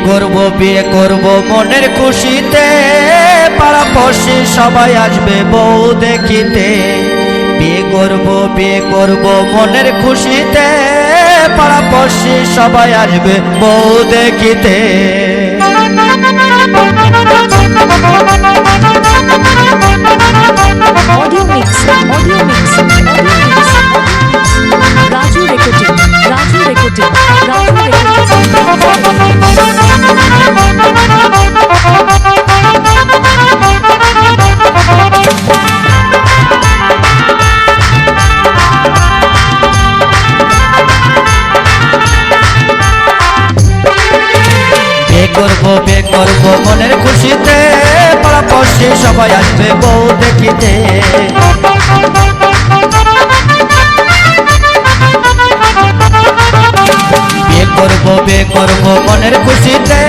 বিয়ে করব মনের খুশিতে, পাড়া পড়শি সবাই আসবে বউ দেখিতে। বিয়ে করব মনের খুশিতে, পাড়া পড়শি সবাই আসবে বউ দেখিতে। Audio mix, Raju recording, Raju recording, Raju বিয়ে করব মনের খুশিতে, পাড়া পড়শি সবাই আসবে বউ দেখিতে। বিয়ে করব মনের খুশিতে,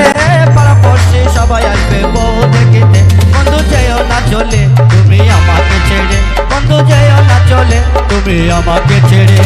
পাড়া পড়শি সবাই আসবে বউ দেখিতে। বন্ধু যেও না চলে তুমি আমাকে ছেড়ে, বন্ধু যেও না চলে তুমি আমাকে ছেড়ে।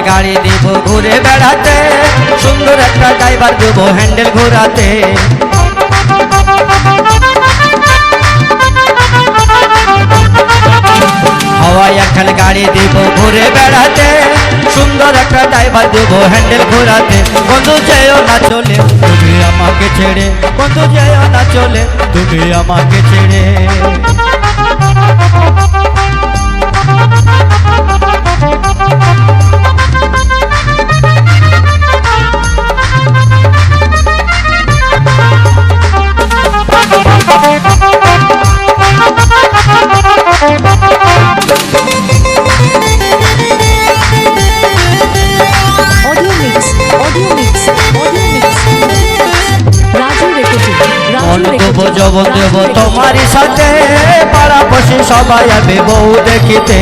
গাড়ি দিব ঘুরে বেড়াতে, সুন্দর একটা ড্রাইভার দেবো হ্যান্ডেল ঘোরাতে। হাওয়ায় এখন গাড়ি দিব ঘুরে বেড়াতে, সুন্দর একটা ড্রাইভার দেবো হ্যান্ডেল ঘোরাতে। বন্ধু যেও না চলে তুমি আমাকে ছেড়ে, বন্ধু যেও না চলে তুমি আমাকে ছেড়ে। জবন দেব তোমারই সাথে, পাড়া পড়শি সবাই আসবে বউ দেখিতে।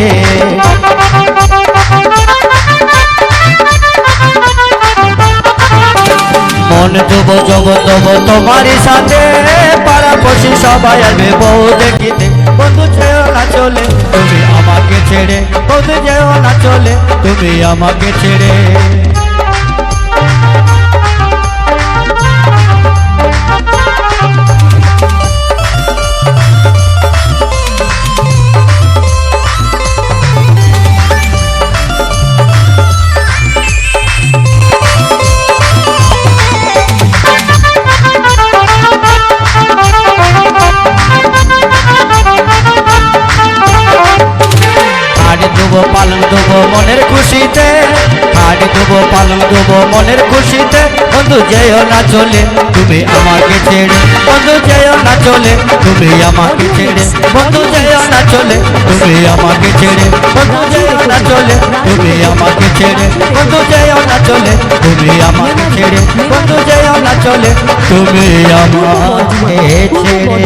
মন দেব জবন দেব তোমারই সাথে, পাড়া পড়শি সবাই আসবে বউ দেখিতে। বন্ধু যেও না চলে তুমি আমাকে ছেড়ে, বন্ধু যেও না চলে তুমি আমাকে ছেড়ে। পালন দেবো মনের খুশিতে, হাড়ি দেবো পালন দেবো মনের খুশিতে। বন্ধু যেও না চলে তুমি আমাকে ছেড়ে, বন্ধু যেও না চলে তুমি আমাকে ছেড়ে, বন্ধু যেও না চলে তুমি আমাকে ছেড়ে, বন্ধু যেও না চলে তুমি আমাকে ছেড়ে, বন্ধু যেও না চলে তুমি আমাকে ছেড়ে, বন্ধু যেও না চলে তুমি আমাকে ছেড়ে।